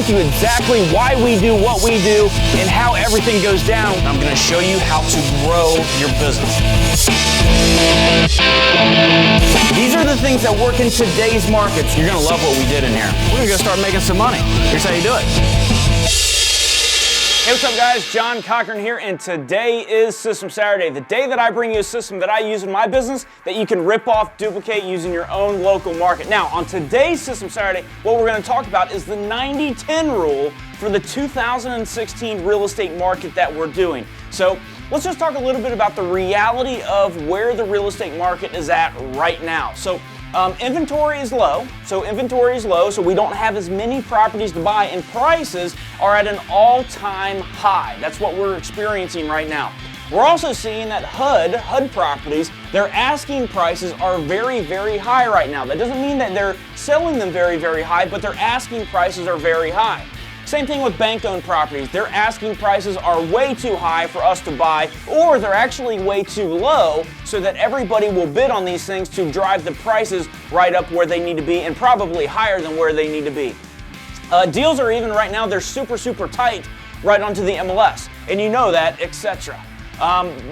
explain to you exactly why we do what we do and how everything goes down. I'm going to show you how to grow your business. These are the things that work in today's markets. You're going to love what we did in here. We're going to start making some money. Here's how you do it. Hey, what's up guys? John Cochran here, and today is System Saturday, the day that I bring you a system that I use in my business that you can rip off, duplicate using your own local market. Now, on today's System Saturday, what we're going to talk about is the 90-10 rule for the 2016 real estate market that we're doing. So, let's just talk a little bit about the reality of where the real estate market is at right now. So, inventory is low, so we don't have as many properties to buy, and prices are at an all-time high. That's what we're experiencing right now. We're also seeing that HUD properties, their asking prices are very, very high right now. That doesn't mean that they're selling them very, very high, but their asking prices are very high. Same thing with bank-owned properties. Their asking prices are way too high for us to buy, or they're actually way too low so that everybody will bid on these things to drive the prices right up where they need to be and probably higher than where they need to be. Deals are even right now, they're super, super tight right onto the MLS, and you know that, etc.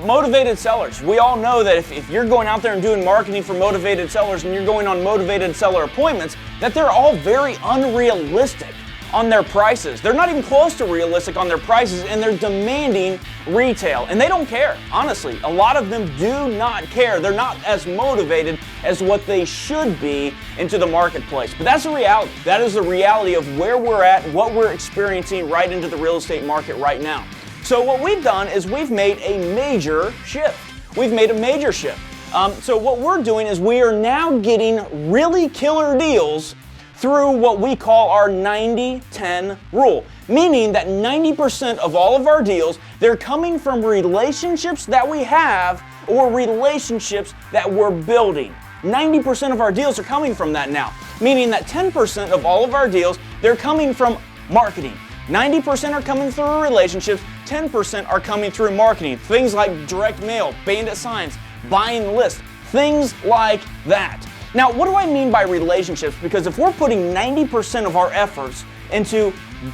Motivated sellers. We all know that if you're going out there and doing marketing for motivated sellers and you're going on motivated seller appointments, that they're all very unrealistic on their prices. They're not even close to realistic on their prices, and they're demanding retail, and they don't care. Honestly, a lot of them do not care. They're not as motivated as what they should be into the marketplace. But that's the reality. That is the reality of where we're at, what we're experiencing right into the real estate market right now. So what we've done is we've made a major shift. So what we're doing is we are now getting really killer deals through what we call our 90-10 rule, meaning that 90% of all of our deals, they're coming from relationships that we have or relationships that we're building. 90% of our deals are coming from that now, meaning that 10% of all of our deals, they're coming from marketing. 90% are coming through relationships, 10% are coming through marketing. Things like direct mail, bandit signs, buying lists, things like that. Now, what do I mean by relationships? Because if we're putting 90% of our efforts into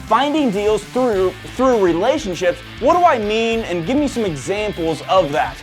finding deals through relationships, what do I mean? And give me some examples of that.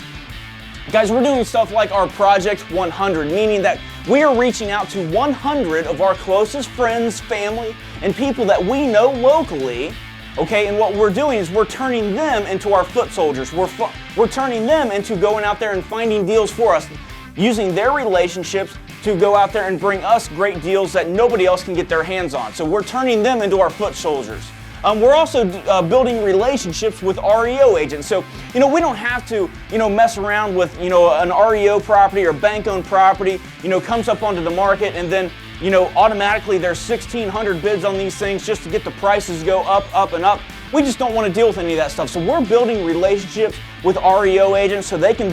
Guys, we're doing stuff like our Project 100, meaning that we are reaching out to 100 of our closest friends, family, and people that we know locally, okay? And what we're doing is we're turning them into our foot soldiers. We're turning them into going out there and finding deals for us, using their relationships to go out there and bring us great deals that nobody else can get their hands on. So we're turning them into our foot soldiers. We're also building relationships with REO agents. So, we don't have to, mess around with, an REO property or bank-owned property, comes up onto the market and then, automatically there's 1,600 bids on these things just to get the prices to go up, up, and up. We just don't want to deal with any of that stuff. So we're building relationships with REO agents so they can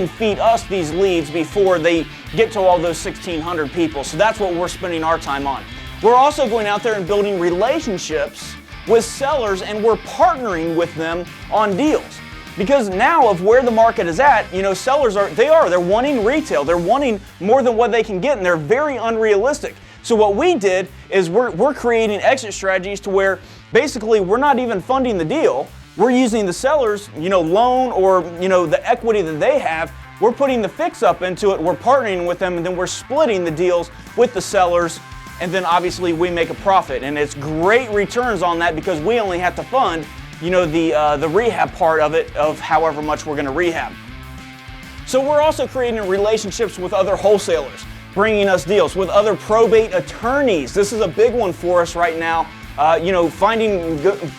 feed us these leads before they get to all those 1,600 people. So that's what we're spending our time on. We're also going out there and building relationships with sellers, and we're partnering with them on deals. Because now of where the market is at, sellers they're wanting retail. They're wanting more than what they can get, and they're very unrealistic. So what we did is we're creating exit strategies to where basically we're not even funding the deal. We're using the seller's, loan or, the equity that they have. We're putting the fix up into it. We're partnering with them, and then we're splitting the deals with the sellers. And then obviously we make a profit, and it's great returns on that because we only have to fund, the rehab part of it, of however much we're going to rehab. So we're also creating relationships with other wholesalers, bringing us deals with other probate attorneys. This is a big one for us right now.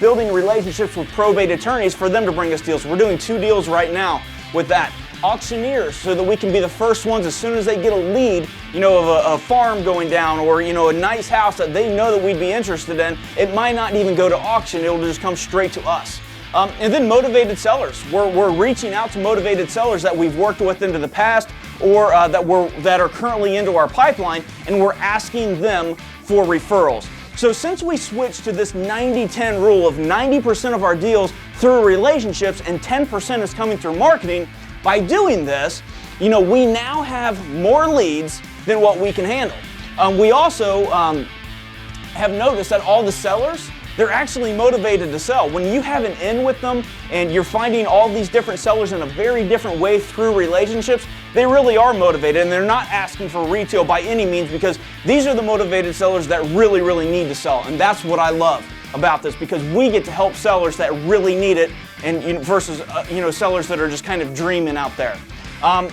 Building relationships with probate attorneys for them to bring us deals. We're doing 2 deals right now with that. Auctioneers, so that we can be the first ones as soon as they get a lead, of a farm going down or, a nice house that they know that we'd be interested in. It might not even go to auction. It'll just come straight to us. And then motivated sellers. We're reaching out to motivated sellers that we've worked with into the past or that are currently into our pipeline, and we're asking them for referrals. So since we switched to this 90-10 rule of 90% of our deals through relationships and 10% is coming through marketing, by doing this, we now have more leads than what we can handle. We also have noticed that all the sellers, they're actually motivated to sell. When you have an in with them and you're finding all these different sellers in a very different way through relationships, they really are motivated, and they're not asking for retail by any means, because these are the motivated sellers that really, really need to sell. And that's what I love about this, because we get to help sellers that really need it, and versus sellers that are just kind of dreaming out there. And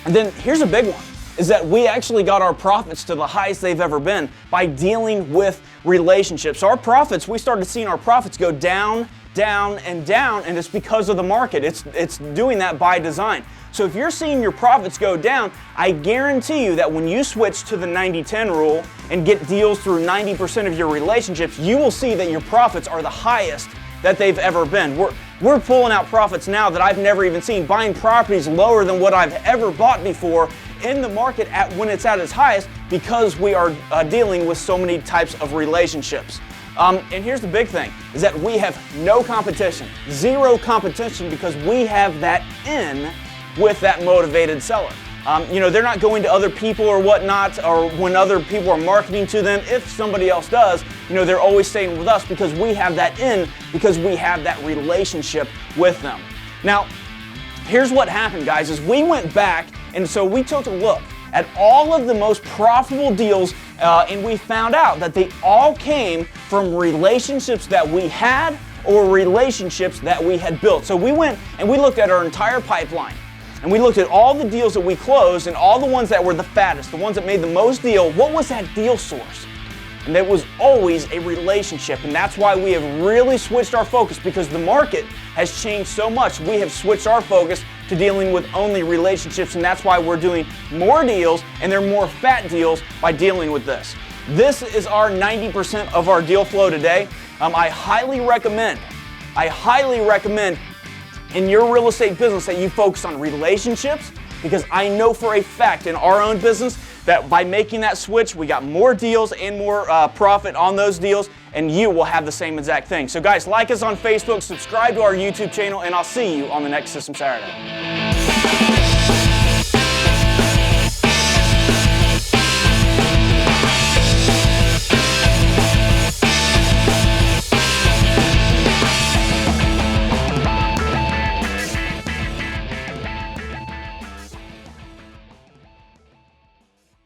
then here's a big one, is that we actually got our profits to the highest they've ever been by dealing with relationships. Our profits, we started seeing our profits go down, down, and down, and it's because of the market. It's doing that by design. So if you're seeing your profits go down, I guarantee you that when you switch to the 90-10 rule and get deals through 90% of your relationships, you will see that your profits are the highest that they've ever been. We're pulling out profits now that I've never even seen, buying properties lower than what I've ever bought before in the market when it's at its highest, because we are dealing with so many types of relationships. And here's the big thing, is that we have no competition, zero competition, because we have that in with that motivated seller. They're not going to other people or whatnot, or when other people are marketing to them. If somebody else does, they're always staying with us because we have that in, because we have that relationship with them. Now, here's what happened, guys, is we went back, and so we took a look at all of the most profitable deals, and we found out that they all came from relationships that we had or relationships that we had built. So we went and we looked at our entire pipeline, and we looked at all the deals that we closed and all the ones that were the fattest, the ones that made the most deal. What was that deal source? And it was always a relationship, and that's why we have really switched our focus, because the market has changed so much. We have switched our focus to dealing with only relationships, and that's why we're doing more deals, and they're more fat deals by dealing with this. This is our 90% of our deal flow today. I highly recommend in your real estate business that you focus on relationships, because I know for a fact in our own business that by making that switch, we got more deals and more profit on those deals, and you will have the same exact thing. So guys, like us on Facebook, subscribe to our YouTube channel, and I'll see you on the next System Saturday.